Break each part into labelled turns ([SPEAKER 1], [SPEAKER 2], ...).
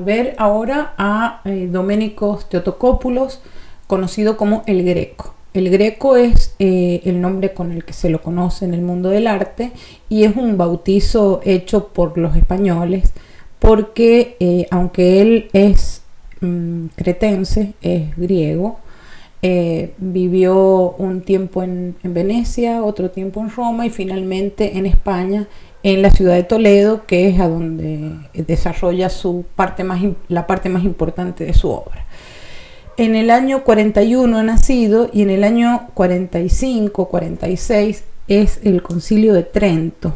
[SPEAKER 1] ver ahora a Doménicos Theotokopoulos, conocido como El Greco. El Greco es el nombre con el que se lo conoce en el mundo del arte y es un bautizo hecho por los españoles porque aunque él es cretense, es griego, vivió un tiempo en Venecia, otro tiempo en Roma y finalmente en España, en la ciudad de Toledo, que es a donde desarrolla la parte más importante de su obra. En el año 41 ha nacido y en el año 45-46 es el Concilio de Trento.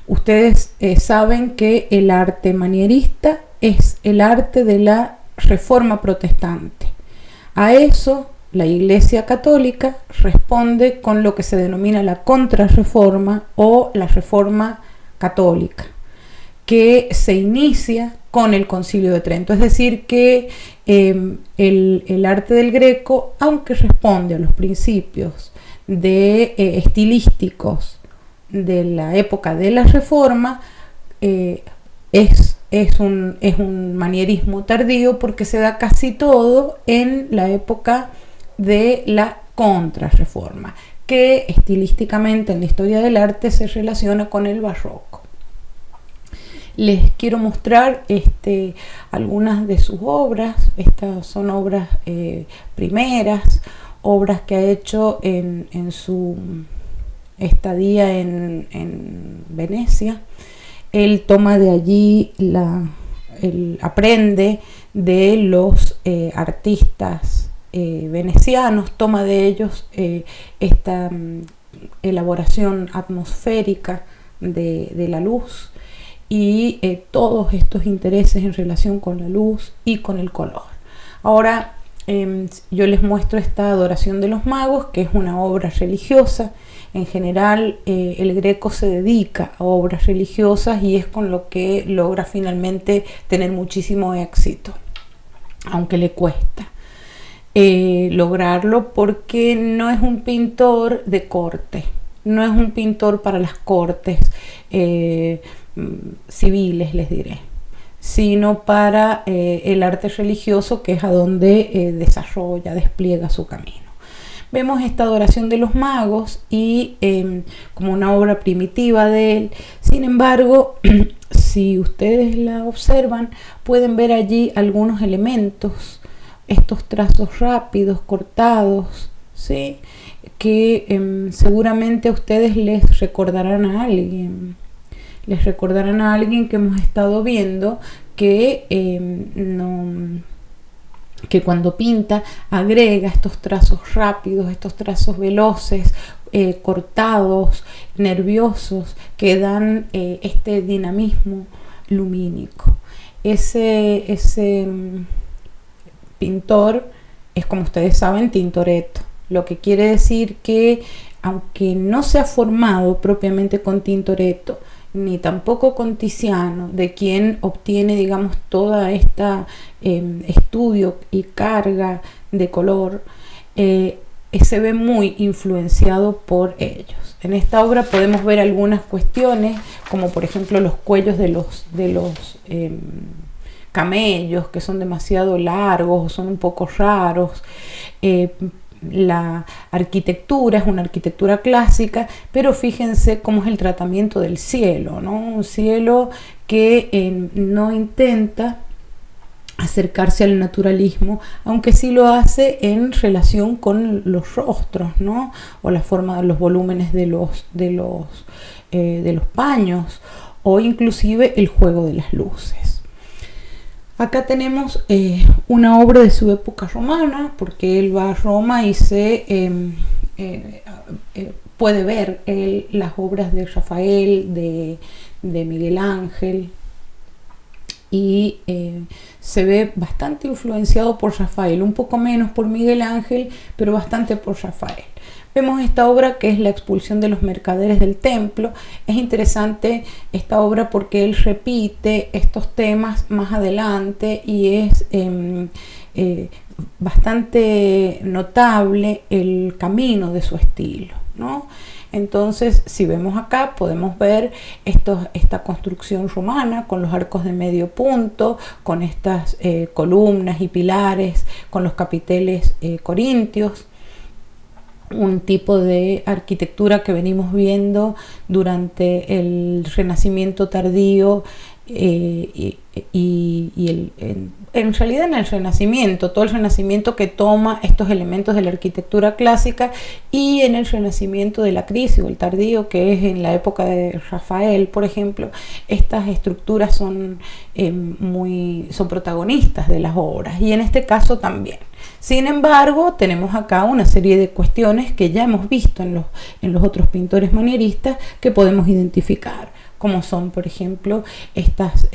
[SPEAKER 1] Ustedes saben que el arte manierista es el arte de la Reforma protestante. A eso la Iglesia Católica responde con lo que se denomina la Contrarreforma o la Reforma Católica, que se inicia con el Concilio de Trento. Es decir, que el arte del Greco, aunque responde a los principios estilísticos de la época de la Reforma, es un manierismo tardío porque se da casi todo en la época de la Contrarreforma, que estilísticamente en la historia del arte se relaciona con el barroco. Les quiero mostrar algunas de sus obras. Estas son obras primeras, obras que ha hecho en su estadía en Venecia. Él toma de allí, él aprende de los artistas venecianos, toma de ellos esta elaboración atmosférica de la luz y todos estos intereses en relación con la luz y con el color. Ahora yo les muestro esta Adoración de los Magos, que es una obra religiosa. En general el Greco se dedica a obras religiosas y es con lo que logra finalmente tener muchísimo éxito, aunque le cuesta lograrlo porque no es un pintor de corte, no es un pintor para las cortes civiles, les diré, sino para el arte religioso, que es a donde despliega su camino. Vemos esta Adoración de los Magos y como una obra primitiva de él. Sin embargo, si ustedes la observan, pueden ver allí algunos elementos, estos trazos rápidos, cortados, ¿sí? Que seguramente a ustedes les recordarán a alguien. Les recordarán a alguien que hemos estado viendo que que cuando pinta agrega estos trazos rápidos, estos trazos veloces, cortados, nerviosos, que dan este dinamismo lumínico. Ese pintor es, como ustedes saben, Tintoretto, lo que quiere decir que aunque no se ha formado propiamente con Tintoretto, ni tampoco con Tiziano, de quien obtiene, digamos, toda esta estudio y carga de color, se ve muy influenciado por ellos. En esta obra podemos ver algunas cuestiones, como por ejemplo los cuellos de los camellos, que son demasiado largos o son un poco raros. La arquitectura es una arquitectura clásica, pero fíjense cómo es el tratamiento del cielo, ¿no? Un cielo que no intenta acercarse al naturalismo, aunque sí lo hace en relación con los rostros, ¿no? O la forma de los volúmenes de los paños, o inclusive el juego de las luces. Acá tenemos una obra de su época romana, porque él va a Roma y puede ver las obras de Rafael, de Miguel Ángel, y se ve bastante influenciado por Rafael, un poco menos por Miguel Ángel, pero bastante por Rafael. Vemos esta obra que es La expulsión de los mercaderes del templo. Es interesante esta obra porque él repite estos temas más adelante y es bastante notable el camino de su estilo, ¿no? Entonces, si vemos acá, podemos ver esta construcción romana con los arcos de medio punto, con estas columnas y pilares, con los capiteles corintios, un tipo de arquitectura que venimos viendo durante el Renacimiento tardío en realidad en el Renacimiento, todo el Renacimiento que toma estos elementos de la arquitectura clásica, y en el Renacimiento de la crisis o el tardío, que es en la época de Rafael, por ejemplo, estas estructuras son protagonistas de las obras, y en este caso también. Sin embargo, tenemos acá una serie de cuestiones que ya hemos visto en los otros pintores manieristas que podemos identificar, como son, por ejemplo, estas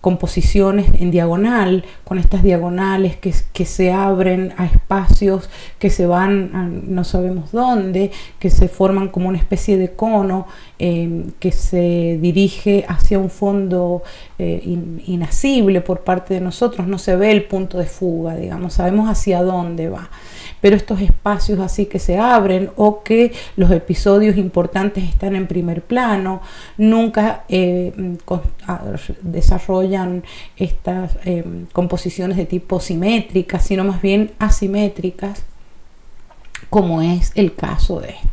[SPEAKER 1] composiciones en diagonal, con estas diagonales que se abren a espacios que se van a no sabemos dónde, que se forman como una especie de cono que se dirige hacia un fondo inasible por parte de nosotros. No se ve el punto de fuga, digamos, sabemos hacia dónde va. Pero estos espacios así que se abren, o que los episodios importantes están en primer plano, nunca desarrollan estas composiciones de tipo simétricas, sino más bien asimétricas, como es el caso de esta.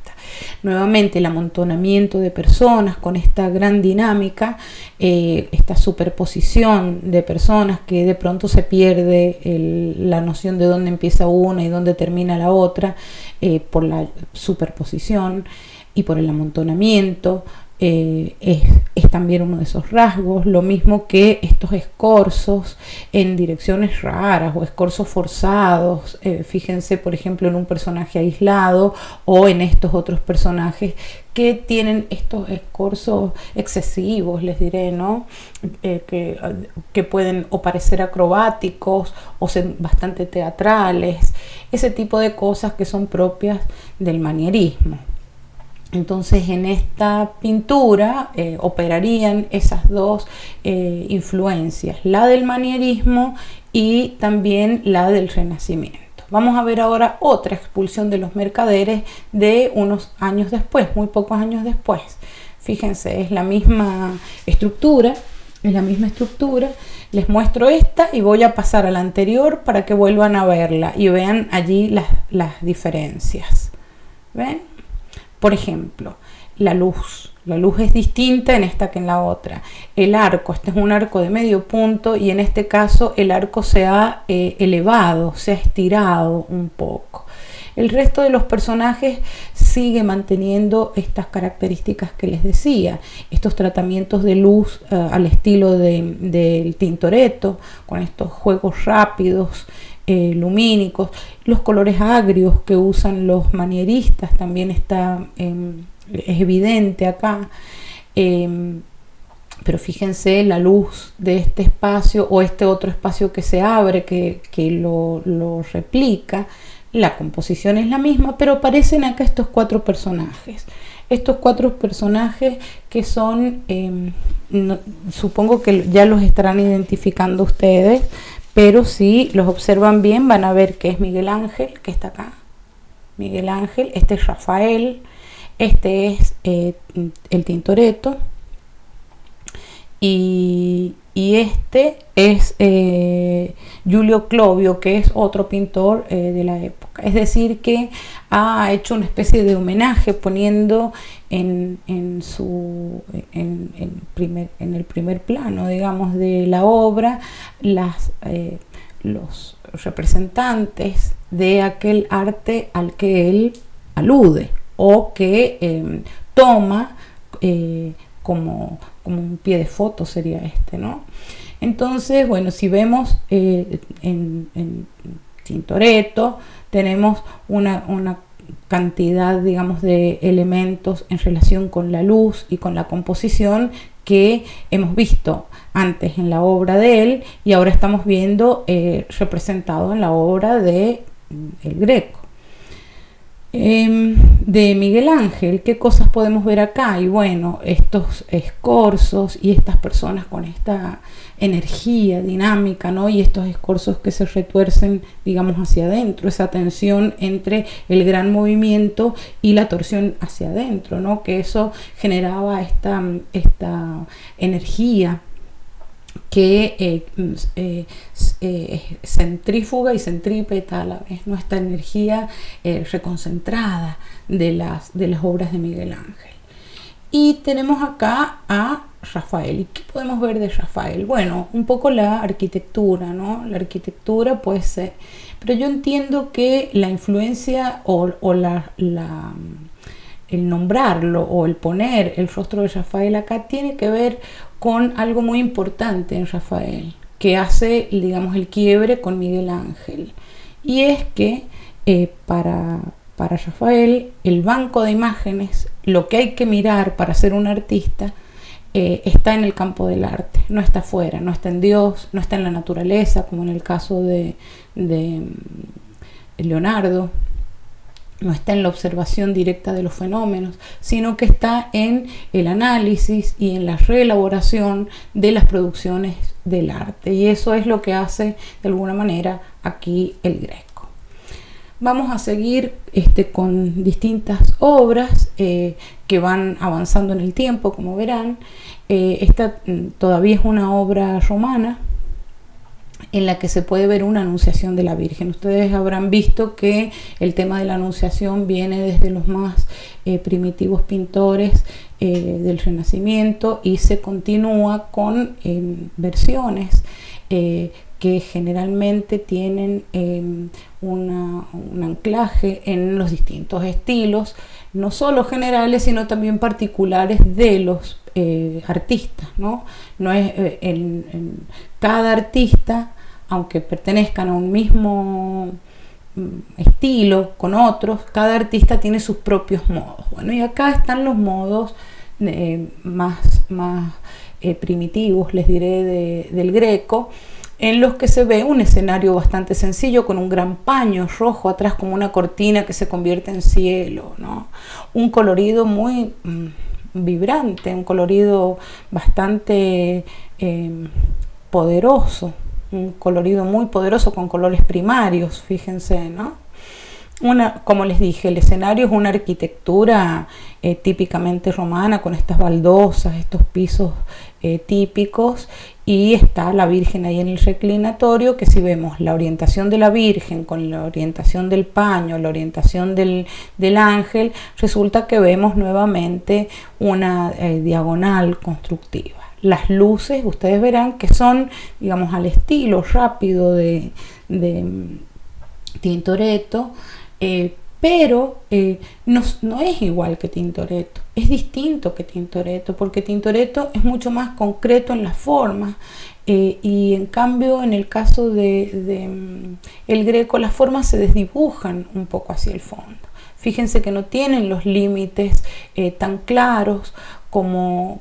[SPEAKER 1] Nuevamente, el amontonamiento de personas con esta gran dinámica, esta superposición de personas que de pronto se pierde la noción de dónde empieza una y dónde termina la otra, por la superposición y por el amontonamiento. Es también uno de esos rasgos, lo mismo que estos escorzos en direcciones raras o escorzos forzados. Fíjense, por ejemplo, en un personaje aislado o en estos otros personajes que tienen estos escorzos excesivos, les diré, ¿no? Que pueden o parecer acrobáticos o ser bastante teatrales, ese tipo de cosas que son propias del manierismo. Entonces, en esta pintura operarían esas dos influencias, la del manierismo y también la del Renacimiento. Vamos a ver ahora otra expulsión de los mercaderes de unos años después, muy pocos años después. Fíjense, es la misma estructura, Les muestro esta y voy a pasar a la anterior para que vuelvan a verla y vean allí las diferencias. ¿Ven? Por ejemplo, la luz es distinta en esta que en la otra. El arco, este es un arco de medio punto, y en este caso el arco se ha elevado, se ha estirado un poco. El resto de los personajes sigue manteniendo estas características que les decía, estos tratamientos de luz al estilo del Tintoretto, con estos juegos rápidos, lumínicos, los colores agrios que usan los manieristas también está es evidente acá, pero fíjense la luz de este espacio o este otro espacio que se abre, que lo replica. La composición es la misma, pero aparecen acá estos cuatro personajes que son, supongo que ya los estarán identificando ustedes, pero si los observan bien van a ver que es Miguel Ángel, que está acá. Miguel Ángel, este es Rafael, este es el Tintoretto, y este es Giulio Clovio, que es otro pintor de la época. Es decir, que ha hecho una especie de homenaje poniendo en el primer plano, digamos, de la obra los representantes de aquel arte al que él alude o que toma como un pie de foto sería este, ¿no? Entonces, bueno, si vemos en Tintoretto tenemos una cantidad, digamos, de elementos en relación con la luz y con la composición que hemos visto antes en la obra de él y ahora estamos viendo representado en la obra de El Greco. De Miguel Ángel, ¿qué cosas podemos ver acá? Y bueno, estos escorzos y estas personas con esta energía dinámica, ¿no? Y estos escorzos que se retuercen, digamos, hacia adentro, esa tensión entre el gran movimiento y la torsión hacia adentro, ¿no? Que eso generaba esta energía que centrífuga y centrípeta a la vez, ¿no? Esta energía reconcentrada de las obras de Miguel Ángel. Y tenemos acá a Rafael. ¿Y qué podemos ver de Rafael? Bueno, un poco la arquitectura, ¿no? La arquitectura puede ser, pero yo entiendo que la influencia o el nombrarlo o el poner el rostro de Rafael acá tiene que ver con algo muy importante en Rafael, que hace, digamos, el quiebre con Miguel Ángel. Y es que para Rafael, el banco de imágenes, lo que hay que mirar para ser un artista, está en el campo del arte, no está afuera, no está en Dios, no está en la naturaleza, como en el caso de Leonardo. No está en la observación directa de los fenómenos, sino que está en el análisis y en la reelaboración de las producciones del arte. Y eso es lo que hace de alguna manera aquí el Greco. Vamos a seguir con distintas obras que van avanzando en el tiempo, como verán. Esta todavía es una obra romana, en la que se puede ver una anunciación de la Virgen. Ustedes habrán visto que el tema de la anunciación viene desde los más primitivos pintores del Renacimiento y se continúa con versiones que generalmente tienen un anclaje en los distintos estilos, no solo generales, sino también particulares de los artistas, ¿no? No es cada artista, aunque pertenezcan a un mismo estilo con otros, cada artista tiene sus propios modos. Bueno, y acá están los modos más primitivos, les diré, del Greco, en los que se ve un escenario bastante sencillo con un gran paño rojo atrás como una cortina que se convierte en cielo, ¿no? Un colorido muy vibrante, un colorido bastante poderoso, un colorido muy poderoso con colores primarios, fíjense, ¿no? Como les dije, el escenario es una arquitectura típicamente romana, con estas baldosas, estos pisos típicos, y está la Virgen ahí en el reclinatorio, que si vemos la orientación de la Virgen con la orientación del paño, la orientación del ángel, resulta que vemos nuevamente una diagonal constructiva. Las luces, ustedes verán que son, digamos, al estilo rápido de Tintoretto, pero no es igual que Tintoretto, es distinto que Tintoretto, porque Tintoretto es mucho más concreto en las formas, y en cambio en el caso de el Greco, las formas se desdibujan un poco hacia el fondo. Fíjense que no tienen los límites tan claros como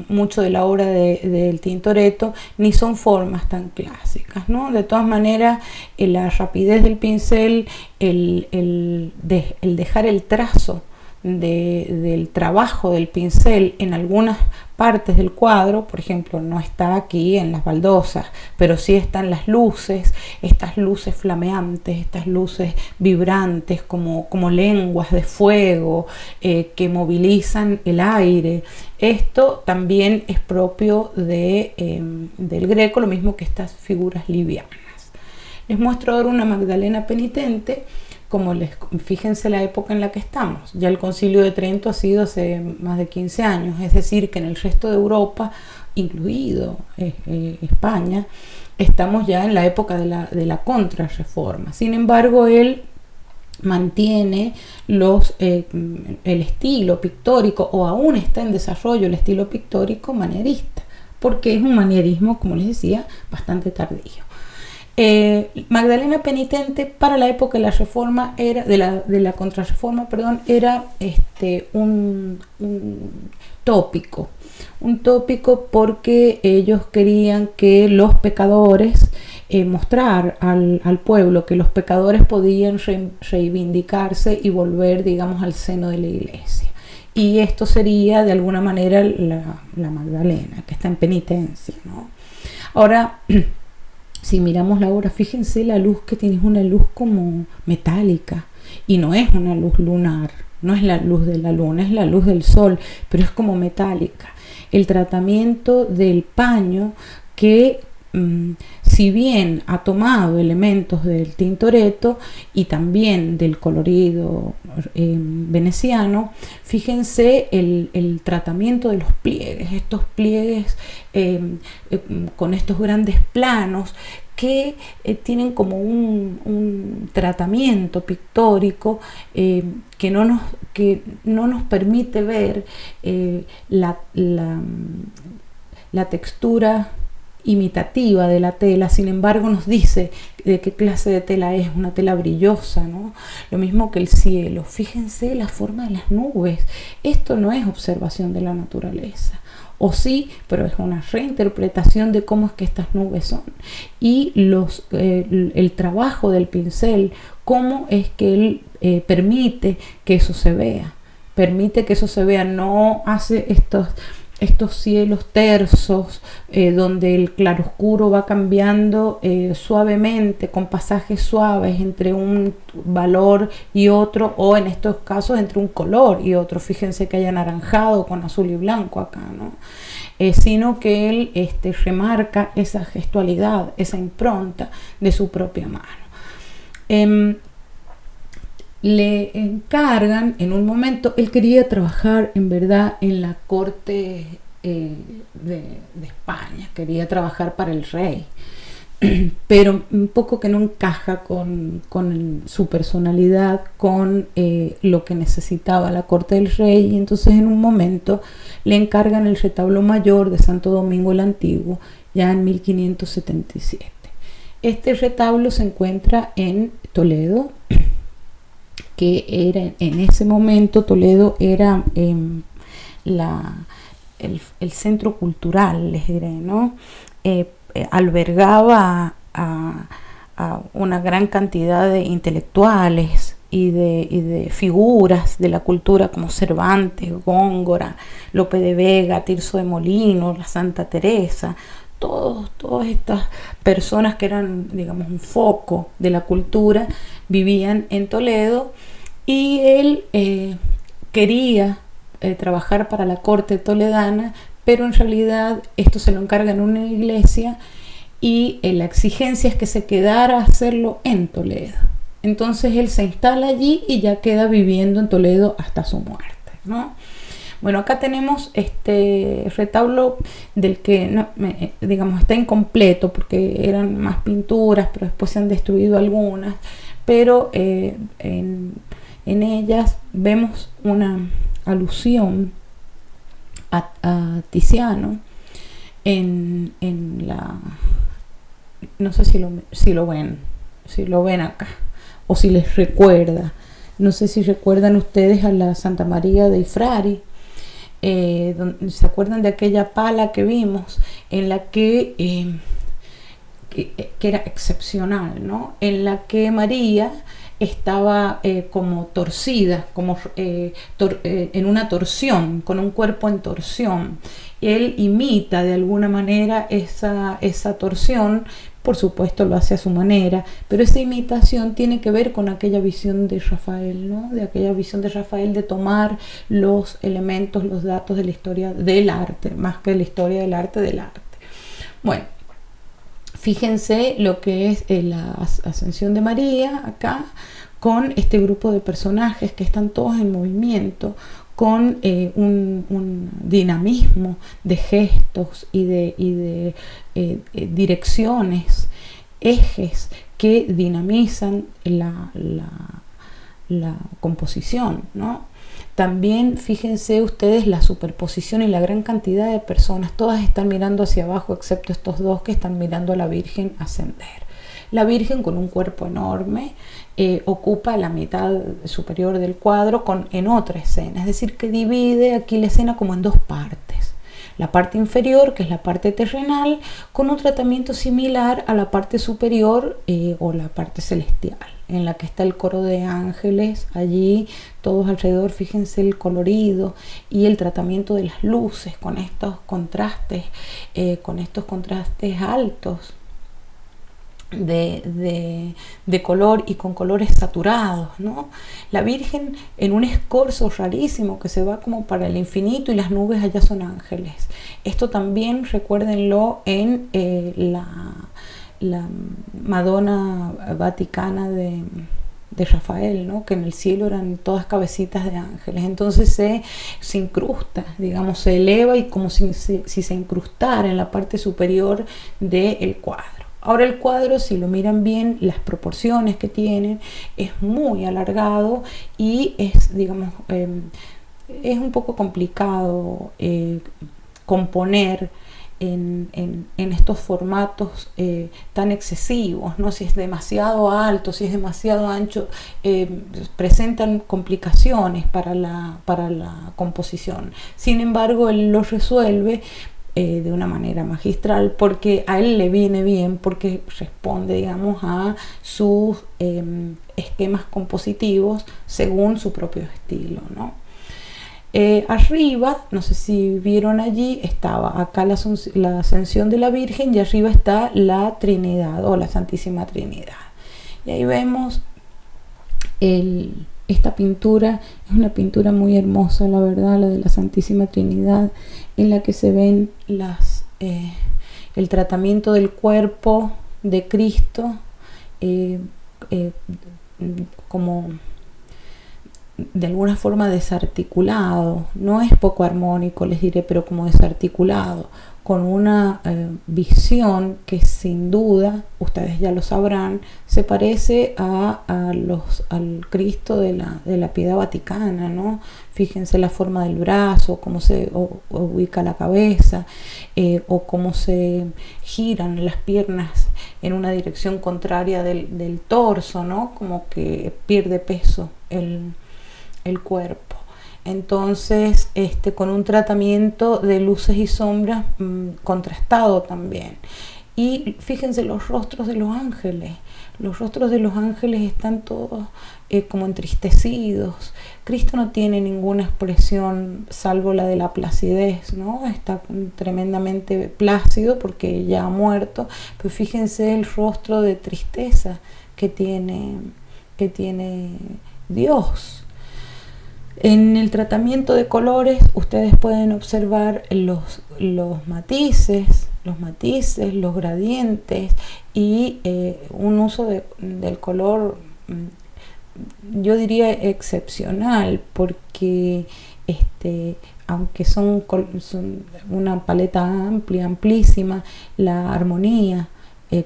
[SPEAKER 1] mucho de la obra del Tintoretto, ni son formas tan clásicas, ¿no? De todas maneras, la rapidez del pincel, el dejar el trazo del trabajo del pincel en algunas partes del cuadro, por ejemplo, no está aquí en las baldosas, pero sí están las luces, estas luces flameantes, estas luces vibrantes como lenguas de fuego que movilizan el aire. Esto también es propio del Greco, lo mismo que estas figuras livianas. Les muestro ahora una Magdalena penitente. Fíjense la época en la que estamos. Ya el Concilio de Trento ha sido hace más de 15 años, es decir, que en el resto de Europa, incluido España, estamos ya en la época de la Contrarreforma. Sin embargo, él mantiene el estilo pictórico, o aún está en desarrollo el estilo pictórico manierista, porque es un manierismo, como les decía, bastante tardío. Magdalena penitente para la época de la reforma de la Contrarreforma, era un tópico porque ellos querían que los pecadores mostrar al pueblo que los pecadores podían reivindicarse y volver, digamos, al seno de la iglesia. Y esto sería de alguna manera la Magdalena, que está en penitencia, ¿no? Ahora, si miramos la obra, fíjense la luz que tiene, es una luz como metálica, y no es una luz lunar, no es la luz de la luna, es la luz del sol, pero es como metálica. El tratamiento del paño que si bien ha tomado elementos del Tintoretto y también del colorido veneciano, fíjense el tratamiento de los pliegues, estos pliegues con estos grandes planos que tienen como un tratamiento pictórico que no nos permite ver la textura imitativa de la tela, sin embargo nos dice de qué clase de tela es, una tela brillosa, ¿no? Lo mismo que el cielo, fíjense la forma de las nubes, esto no es observación de la naturaleza, o sí, pero es una reinterpretación de cómo es que estas nubes son, y el trabajo del pincel, cómo es que él permite que eso se vea, no hace estos cielos tersos donde el claroscuro va cambiando suavemente, con pasajes suaves entre un valor y otro, o en estos casos entre un color y otro. Fíjense que hay anaranjado con azul y blanco acá, ¿no? Sino que él remarca esa gestualidad, esa impronta de su propia mano. Le encargan en un momento, él quería trabajar en verdad en la corte de España, quería trabajar para el rey, pero un poco que no encaja con su personalidad, con lo que necesitaba la corte del rey, y entonces en un momento le encargan el retablo mayor de Santo Domingo el Antiguo, ya en 1577. Este retablo se encuentra en Toledo, que era en ese momento Toledo era el centro cultural, les diré, ¿no? Albergaba a una gran cantidad de intelectuales y de figuras de la cultura como Cervantes, Góngora, Lope de Vega, Tirso de Molino, la Santa Teresa. Todas estas personas que eran, digamos, un foco de la cultura vivían en Toledo, y él quería trabajar para la corte toledana, pero en realidad esto se lo encarga en una iglesia, y la exigencia es que se quedara a hacerlo en Toledo. Entonces él se instala allí y ya queda viviendo en Toledo hasta su muerte, ¿no? Bueno, acá tenemos este retablo del que, digamos, está incompleto porque eran más pinturas, pero después se han destruido algunas, pero en ellas vemos una alusión a Tiziano en la... No sé si lo ven acá, o si les recuerda. No sé si recuerdan ustedes a la Santa María dei Frari. ¿Se acuerdan de aquella pala que vimos en la que era excepcional, ¿no? En la que María estaba como torcida, como en una torsión, con un cuerpo en torsión. Él imita de alguna manera esa torsión, por supuesto lo hace a su manera, pero esa imitación tiene que ver con aquella visión de Rafael, ¿no? De aquella visión de Rafael de tomar los elementos, los datos de la historia del arte, más que la historia del arte. Bueno, fíjense lo que es la ascensión de María acá, con este grupo de personajes que están todos en movimiento, con un dinamismo de gestos y de direcciones, ejes que dinamizan la composición, ¿no? También fíjense ustedes la superposición y la gran cantidad de personas, todas están mirando hacia abajo excepto estos dos que están mirando a la Virgen ascender. La Virgen, con un cuerpo enorme, ocupa la mitad superior del cuadro en otra escena, es decir, que divide aquí la escena como en dos partes. la parte inferior, que es la parte terrenal, con un tratamiento similar a la parte superior o la parte celestial, en la que está el coro de ángeles allí, todos alrededor. Fíjense el colorido y el tratamiento de las luces con estos contrastes altos de color y con colores saturados, ¿no? La Virgen en un escorzo rarísimo que se va como para el infinito, y las nubes allá son ángeles. Esto también recuérdenlo en la Madonna Vaticana de Rafael, ¿no? Que en el cielo eran todas cabecitas de ángeles. Entonces se incrusta, digamos, se eleva, y como si se incrustara en la parte superior del cuadro. Ahora el cuadro, si lo miran bien, las proporciones que tienen, es muy alargado y es, digamos, es un poco complicado componer en estos formatos tan excesivos, ¿no? Si es demasiado alto, si es demasiado ancho, presentan complicaciones para la composición. Sin embargo, él lo resuelve de una manera magistral, porque a él le viene bien, porque responde, digamos, a sus esquemas compositivos según su propio estilo, ¿no? Arriba, no sé si vieron allí, estaba acá la ascensión de la Virgen, y arriba está la Trinidad o la Santísima Trinidad. Y ahí vemos esta pintura. Es una pintura muy hermosa, la verdad, la de la Santísima Trinidad, en la que se ven el tratamiento del cuerpo de Cristo como de alguna forma desarticulado. No es poco armónico, les diré, pero como desarticulado, con una visión que sin duda, ustedes ya lo sabrán, se parece al Cristo de la Piedad Vaticana, ¿no? Fíjense la forma del brazo, cómo se ubica la cabeza, o cómo se giran las piernas en una dirección contraria del torso, ¿no? Como que pierde peso el cuerpo. Entonces, con un tratamiento de luces y sombras contrastado también. Y fíjense los rostros de los ángeles. Los rostros de los ángeles están todos como entristecidos. Cristo no tiene ninguna expresión salvo la de la placidez, ¿no? Está tremendamente plácido porque ya ha muerto. Pero fíjense el rostro de tristeza que tiene Dios. En el tratamiento de colores ustedes pueden observar los matices, los gradientes, y un uso del color, yo diría excepcional, porque aunque son una paleta amplia, amplísima, la armonía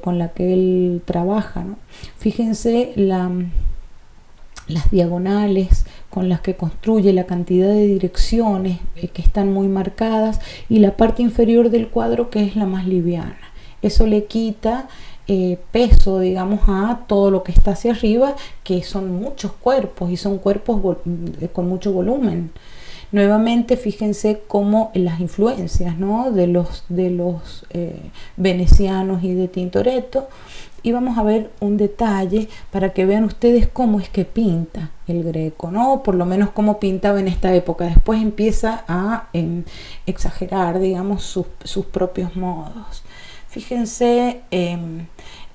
[SPEAKER 1] con la que él trabaja, ¿no? Fíjense las diagonales con las que construye, la cantidad de direcciones que están muy marcadas, y la parte inferior del cuadro, que es la más liviana. Eso le quita peso, digamos, a todo lo que está hacia arriba, que son muchos cuerpos, y son cuerpos con mucho volumen. Nuevamente, fíjense cómo las influencias, ¿no? de los venecianos y de Tintoretto. Y vamos a ver un detalle para que vean ustedes cómo es que pinta el Greco, ¿no? Por lo menos cómo pintaba en esta época. Después empieza a exagerar, digamos, sus propios modos. Fíjense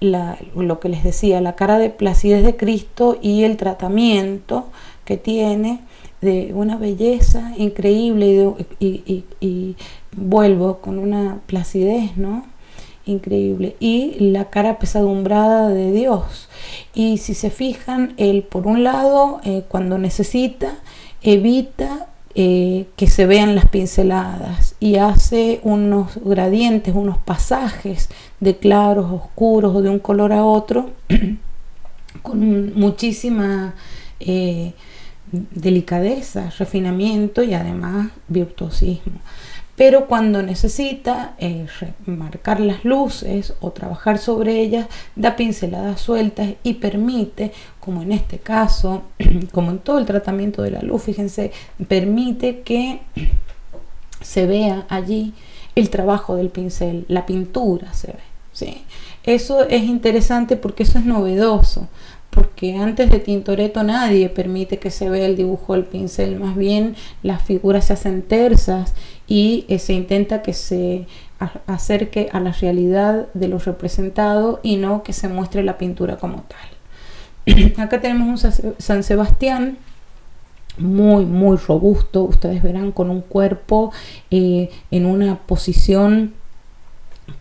[SPEAKER 1] lo que les decía, la cara de placidez de Cristo y el tratamiento que tiene, de una belleza increíble, y vuelvo con una placidez, ¿no? Increíble, y la cara pesadumbrada de Dios. Y si se fijan, él por un lado, cuando necesita, evita que se vean las pinceladas, y hace unos gradientes, unos pasajes de claros, oscuros, o de un color a otro con muchísima delicadeza, refinamiento y además virtuosismo. Pero cuando necesita marcar las luces o trabajar sobre ellas, da pinceladas sueltas y permite, como en este caso, como en todo el tratamiento de la luz, fíjense, permite que se vea allí el trabajo del pincel, la pintura se ve, ¿sí? Eso es interesante porque eso es novedoso, porque antes de Tintoretto nadie permite que se vea el dibujo del pincel, más bien las figuras se hacen tersas y se intenta que se acerque a la realidad de lo representado y no que se muestre la pintura como tal. Acá tenemos un San Sebastián muy robusto, ustedes verán, con un cuerpo en una posición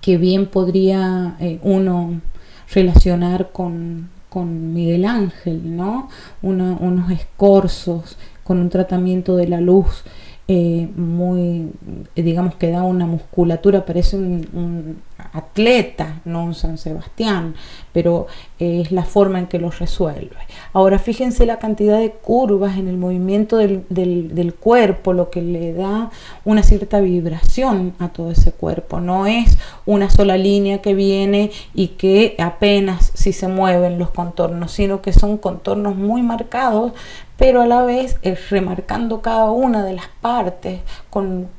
[SPEAKER 1] que bien podría uno relacionar con Miguel Ángel, ¿no? Unos escorzos con un tratamiento de la luz muy, digamos, que da una musculatura, parece un atleta, no un San Sebastián, pero es la forma en que lo resuelve. Ahora fíjense la cantidad de curvas en el movimiento del cuerpo, lo que le da una cierta vibración a todo ese cuerpo. No es una sola línea que viene y que apenas si se mueven los contornos, sino que son contornos muy marcados, pero a la vez remarcando cada una de las partes con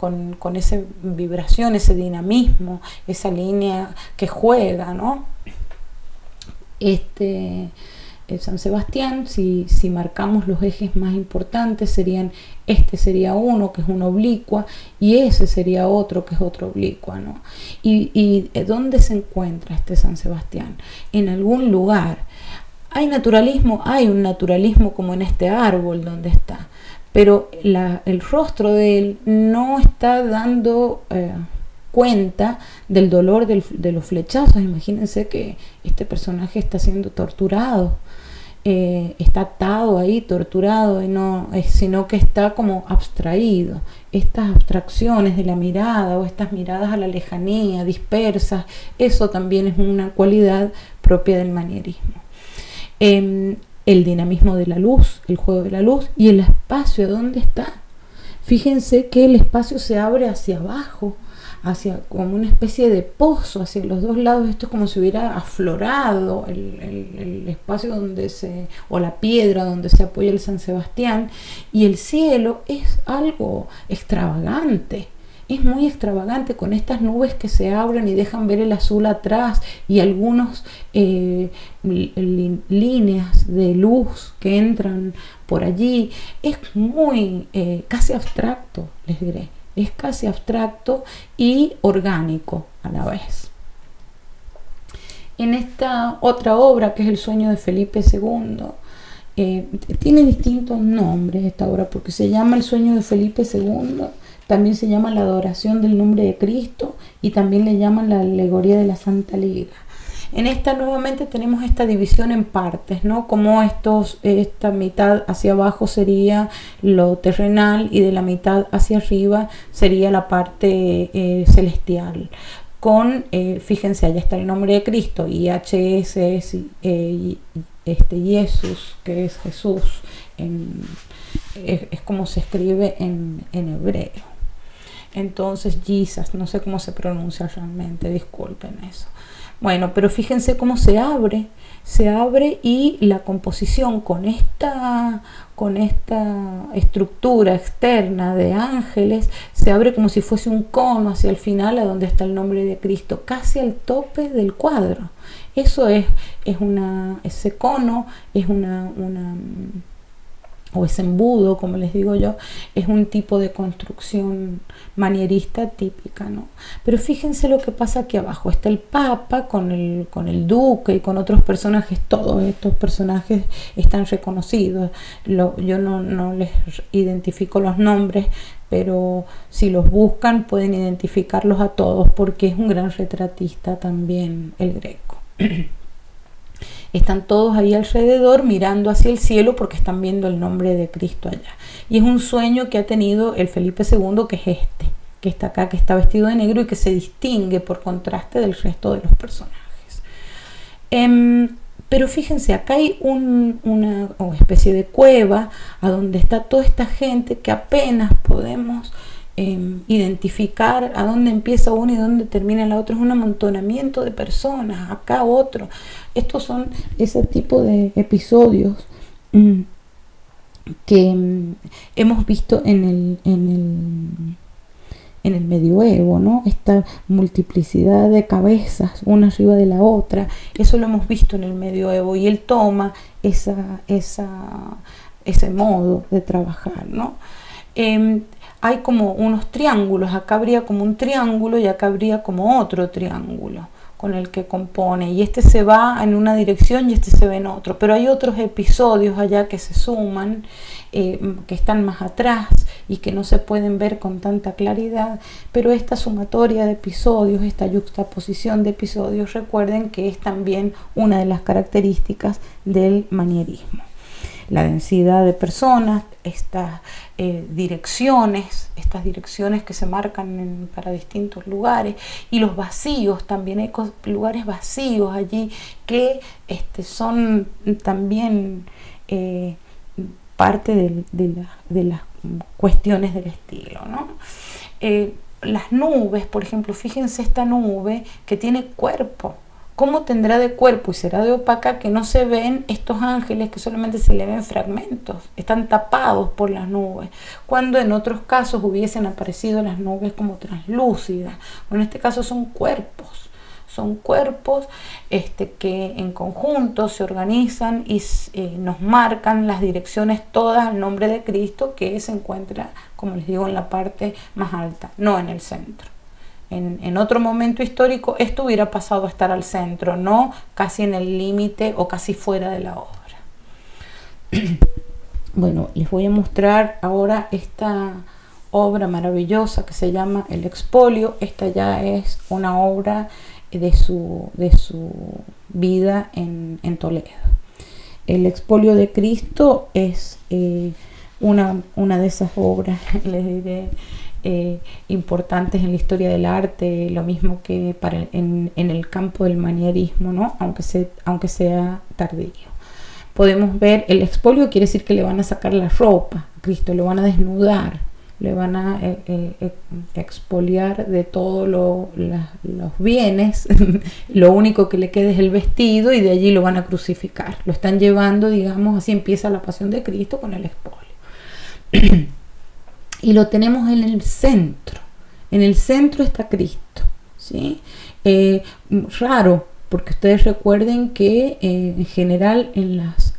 [SPEAKER 1] esa vibración, ese dinamismo, esa línea que juega, ¿no? El San Sebastián, si marcamos los ejes más importantes, este sería uno que es una oblicua y ese sería otro que es otra oblicua, ¿no? Y ¿dónde se encuentra este San Sebastián? En algún lugar. Hay naturalismo, hay un naturalismo como en este árbol donde está, pero el rostro de él no está dando cuenta del dolor de los flechazos. Imagínense que este personaje está siendo torturado, está atado ahí, torturado, sino que está como abstraído. Estas abstracciones de la mirada o estas miradas a la lejanía, dispersas, eso también es una cualidad propia del manierismo. El dinamismo de la luz, el juego de la luz y el espacio, ¿dónde está? Fíjense que el espacio se abre hacia abajo, hacia como una especie de pozo hacia los dos lados. Esto es como si hubiera aflorado el espacio o la piedra donde se apoya el San Sebastián, y el cielo es algo extravagante. Es muy extravagante, con estas nubes que se abren y dejan ver el azul atrás y algunos líneas de luz que entran por allí. Es muy casi abstracto, les diré. Es casi abstracto y orgánico a la vez. En esta otra obra, que es El sueño de Felipe II, tiene distintos nombres esta obra, porque se llama El sueño de Felipe II, también se llama La adoración del nombre de Cristo y también le llaman la alegoría de la Santa Liga. En esta nuevamente tenemos esta división en partes, ¿no? Como esta mitad hacia abajo sería lo terrenal y de la mitad hacia arriba sería la parte celestial. Fíjense, allá está el nombre de Cristo, y HS es Jesús, que es Jesús, es como se escribe en hebreo. Entonces Jesus, no sé cómo se pronuncia realmente, disculpen eso. Bueno, pero fíjense cómo se abre y la composición con esta estructura externa de ángeles se abre como si fuese un cono hacia el final, a donde está el nombre de Cristo, casi al tope del cuadro. Eso ese cono es o ese embudo, como les digo yo, es un tipo de construcción manierista típica, ¿no? Pero fíjense lo que pasa aquí abajo. Está el Papa con el Duque y con otros personajes. Todos estos personajes están reconocidos. Yo no les identifico los nombres, pero si los buscan pueden identificarlos a todos, porque es un gran retratista también el Greco. Están todos ahí alrededor mirando hacia el cielo porque están viendo el nombre de Cristo allá. Y es un sueño que ha tenido el Felipe II, que es que está acá, que está vestido de negro y que se distingue por contraste del resto de los personajes. Pero fíjense, acá hay una especie de cueva a donde está toda esta gente que apenas podemos identificar a dónde empieza uno y dónde termina la otra. Es un amontonamiento de personas, acá otro. Estos son ese tipo de episodios que hemos visto en en el medioevo, ¿no? Esta multiplicidad de cabezas, una arriba de la otra, eso lo hemos visto en el medioevo, y él toma ese modo de trabajar, ¿no? Hay como unos triángulos, acá habría como un triángulo y acá habría como otro triángulo con el que compone, y este se va en una dirección y este se ve en otro, pero hay otros episodios allá que se suman, que están más atrás y que no se pueden ver con tanta claridad, pero esta sumatoria de episodios, esta yuxtaposición de episodios, recuerden que es también una de las características del manierismo. La densidad de personas, estas direcciones que se marcan para distintos lugares, y los vacíos, también hay lugares vacíos allí que son también parte de las cuestiones del estilo, ¿no? Las nubes, por ejemplo, fíjense esta nube que tiene cuerpo. ¿Cómo tendrá de cuerpo y será de opaca que no se ven estos ángeles, que solamente se le ven fragmentos? Están tapados por las nubes, cuando en otros casos hubiesen aparecido las nubes como translúcidas. En este caso son cuerpos que en conjunto se organizan y nos marcan las direcciones todas al nombre de Cristo, que se encuentra, como les digo, en la parte más alta, no en el centro. En otro momento histórico esto hubiera pasado a estar al centro, no casi en el límite o casi fuera de la obra. Bueno, les voy a mostrar ahora esta obra maravillosa que se llama El Expolio. Esta ya es una obra de su vida en Toledo. El Expolio de Cristo es una de esas obras, les diré, importantes en la historia del arte, lo mismo que en el campo del manierismo, ¿no? Aunque sea tardío. Podemos ver, el expolio quiere decir que le van a sacar la ropa a Cristo, lo van a desnudar, le van a expoliar de todos los bienes, lo único que le queda es el vestido, y de allí lo van a crucificar. Lo están llevando, digamos, así empieza la pasión de Cristo, con el expolio. Y lo tenemos en el centro. En el centro está Cristo, ¿sí? Raro, porque ustedes recuerden que en general en las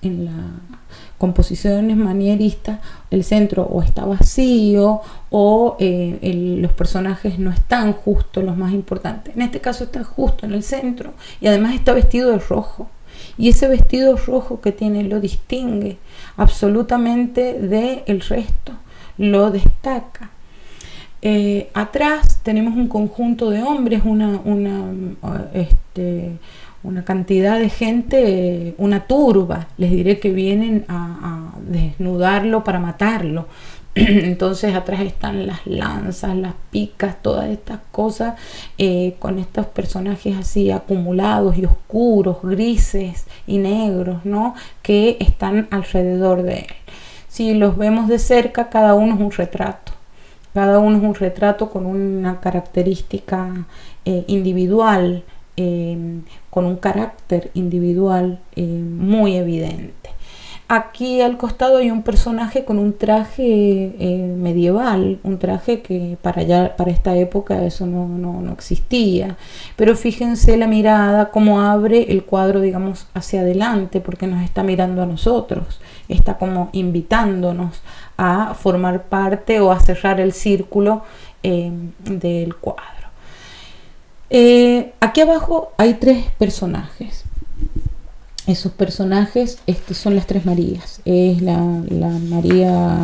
[SPEAKER 1] composiciones manieristas el centro o está vacío o los personajes no están justo los más importantes. En este caso está justo en el centro, y además está vestido de rojo. Y ese vestido rojo que tiene lo distingue absolutamente del resto, lo destaca. Atrás tenemos un conjunto de hombres, una cantidad de gente, una turba, les diré, que vienen a desnudarlo para matarlo. Entonces atrás están las lanzas, las picas, todas estas cosas, con estos personajes así acumulados y oscuros, grises y negros, ¿no? Que están alrededor de él. Si los vemos de cerca, cada uno es un retrato. Cada uno es un retrato con una característica individual, con un carácter individual muy evidente. Aquí al costado hay un personaje con un traje medieval, un traje que para esta época eso no existía. Pero fíjense la mirada, cómo abre el cuadro, digamos, hacia adelante, porque nos está mirando a nosotros. Está como invitándonos a formar parte o a cerrar el círculo del cuadro. Aquí abajo hay 3 personajes. Esos personajes son las 3 Marías. Es la María,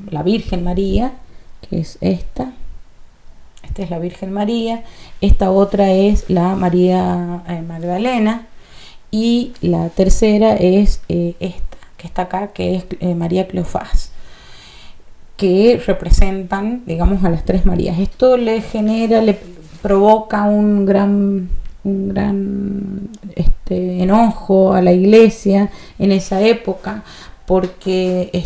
[SPEAKER 1] la Virgen María, que es esta. Esta es la Virgen María. Esta otra es la María Magdalena. Y la tercera es esta, que está acá, que es María Cleofás, que representan, digamos, a las 3 Marías. Esto le provoca un gran enojo a la iglesia en esa época, porque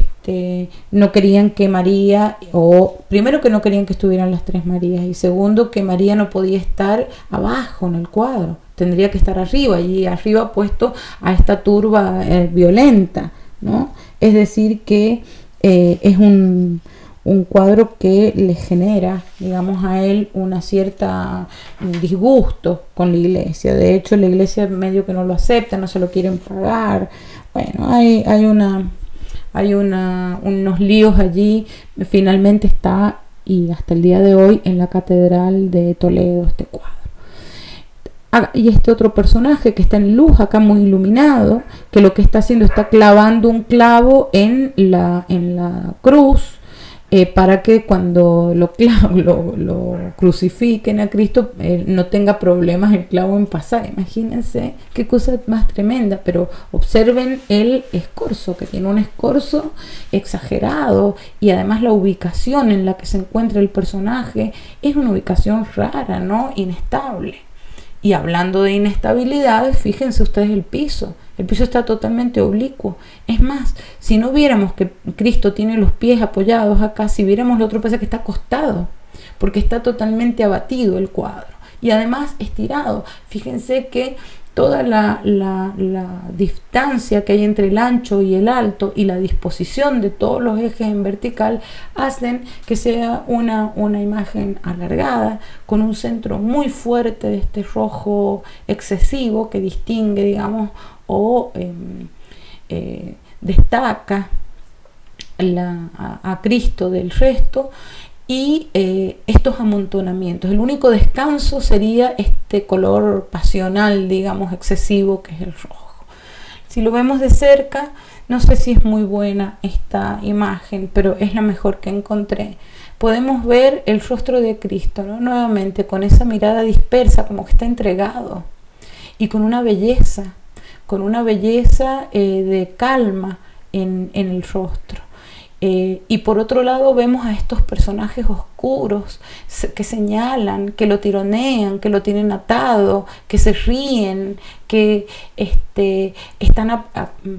[SPEAKER 1] no querían que María, o primero que no querían que estuvieran las 3 Marías, y segundo que María no podía estar abajo en el cuadro, tendría que estar arriba, y arriba puesto a esta turba violenta, ¿no? Es decir que es un cuadro que le genera, digamos, a él una cierta disgusto con la iglesia. De hecho, la iglesia medio que no lo acepta, no se lo quieren pagar. Bueno, hay unos líos allí. Finalmente está, y hasta el día de hoy, en la Catedral de Toledo este cuadro. Y este otro personaje que está en luz, acá muy iluminado, que lo que está haciendo, está clavando un clavo en la cruz, para que cuando lo crucifiquen a Cristo, no tenga problemas el clavo en pasar. Imagínense qué cosa más tremenda. Pero observen el escorzo, que tiene un escorzo exagerado, y además la ubicación en la que se encuentra el personaje es una ubicación rara, ¿no? Inestable. Y hablando de inestabilidades, fíjense ustedes el piso. El piso está totalmente oblicuo. Es más, si no viéramos que Cristo tiene los pies apoyados acá, si viéramos lo otro, parece que está acostado, porque está totalmente abatido el cuadro. Y además estirado. Fíjense que toda la distancia que hay entre el ancho y el alto, y la disposición de todos los ejes en vertical, hacen que sea una imagen alargada, con un centro muy fuerte de este rojo excesivo que distingue, digamos, o destaca a Cristo del resto. Y estos amontonamientos, el único descanso sería este color pasional, digamos, excesivo, que es el rojo. Si lo vemos de cerca, no sé si es muy buena esta imagen, pero es la mejor que encontré. Podemos ver el rostro de Cristo, ¿no? Nuevamente con esa mirada dispersa, como que está entregado, y con una belleza de calma en el rostro. Y por otro lado vemos a estos personajes oscuros que señalan, que lo tironean, que lo tienen atado, que se ríen, que están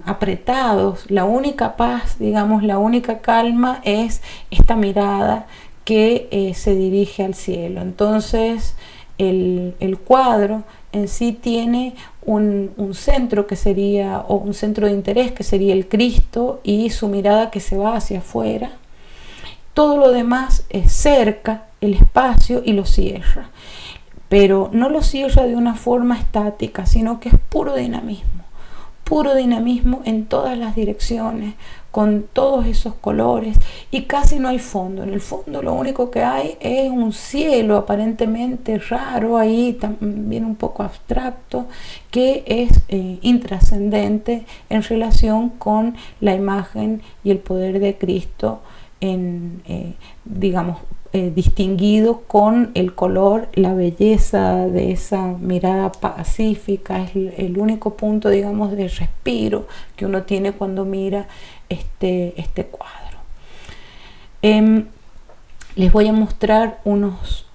[SPEAKER 1] apretados. La única paz, digamos, la única calma es esta mirada que se dirige al cielo. Entonces el cuadro en sí tiene un centro que sería, o un centro de interés que sería el Cristo, y su mirada que se va hacia afuera. Todo lo demás es cerca el espacio y lo cierra, pero no lo cierra de una forma estática, sino que es puro dinamismo en todas las direcciones, con todos esos colores, y casi no hay fondo. En el fondo lo único que hay es un cielo aparentemente raro ahí, también un poco abstracto, que es intrascendente en relación con la imagen y el poder de Cristo, digamos, distinguido con el color, la belleza de esa mirada pacífica. Es el único punto, digamos, de respiro que uno tiene cuando mira este cuadro. Les voy a mostrar unos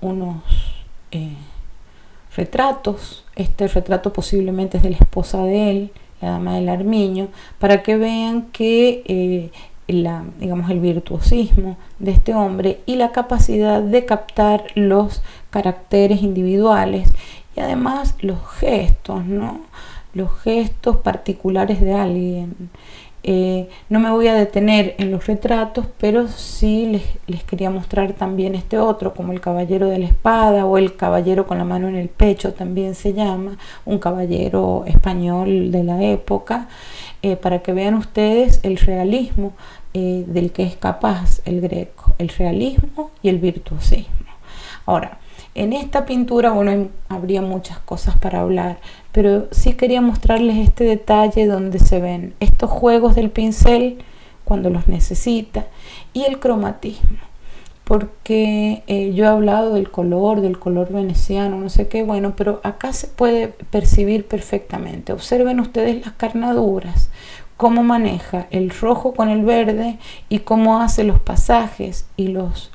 [SPEAKER 1] retratos. Este retrato posiblemente es de la esposa de él, la dama del Armiño, para que vean que digamos, el virtuosismo de este hombre y la capacidad de captar los caracteres individuales, y además los gestos, ¿no? Los gestos particulares de alguien. No me voy a detener en los retratos, pero sí les quería mostrar también este otro, como el caballero de la espada, o el caballero con la mano en el pecho, también se llama, un caballero español de la época, para que vean ustedes el realismo del que es capaz el Greco, el realismo y el virtuosismo. Ahora, en esta pintura, bueno, habría muchas cosas para hablar, pero sí quería mostrarles este detalle donde se ven estos juegos del pincel cuando los necesita, y el cromatismo, porque yo he hablado del color veneciano, no sé qué, bueno, pero acá se puede percibir perfectamente. Observen ustedes las carnaduras, cómo maneja el rojo con el verde, y cómo hace los pasajes y los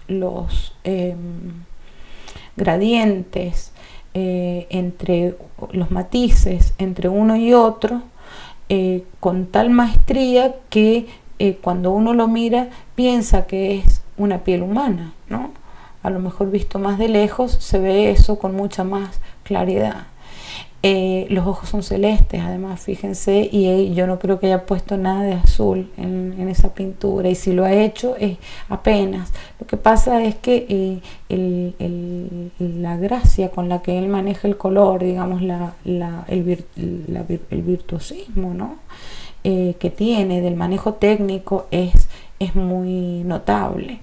[SPEAKER 1] gradientes, entre los matices entre uno y otro, con tal maestría que cuando uno lo mira piensa que es una piel humana, ¿no? A lo mejor visto más de lejos se ve eso con mucha más claridad. Los ojos son celestes, además, fíjense, y yo no creo que haya puesto nada de azul en esa pintura, y si lo ha hecho es apenas. Lo que pasa es que la gracia con la que él maneja el color, digamos, el virtuosismo, ¿no? Que tiene del manejo técnico es muy notable.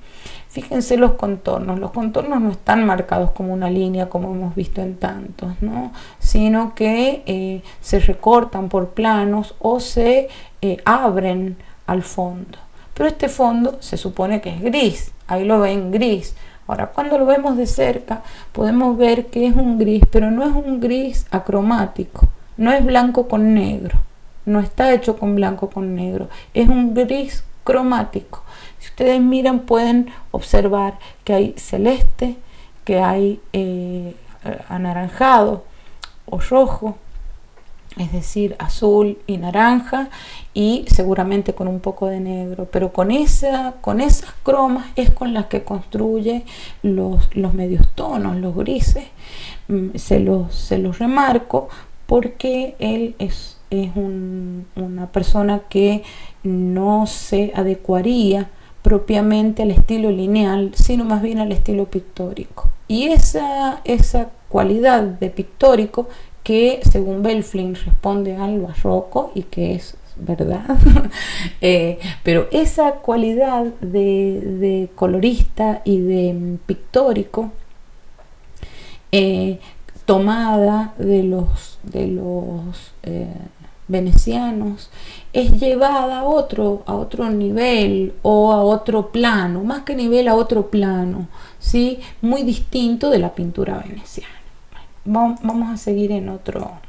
[SPEAKER 1] Fíjense los contornos no están marcados como una línea como hemos visto en tantos, ¿no? Sino que se recortan por planos o se abren al fondo. Pero este fondo se supone que es gris, ahí lo ven gris. Ahora, cuando lo vemos de cerca, podemos ver que es un gris, pero no es un gris acromático, no es blanco con negro, no está hecho con blanco con negro, es un gris cromático. Si ustedes miran, pueden observar que hay celeste, que hay anaranjado o rojo, es decir, azul y naranja, y seguramente con un poco de negro, pero con esas cromas es con las que construye los medios tonos, los grises. Se los remarco porque él es una persona que no se adecuaría propiamente al estilo lineal, sino más bien al estilo pictórico. Y esa cualidad de pictórico, que según Belflin responde al barroco, y que es verdad, pero esa cualidad de colorista y de pictórico, tomada de los venecianos, es llevada a otro nivel o a otro plano, más que nivel, a otro plano, ¿sí? Muy distinto de la pintura veneciana. Vamos a seguir en otro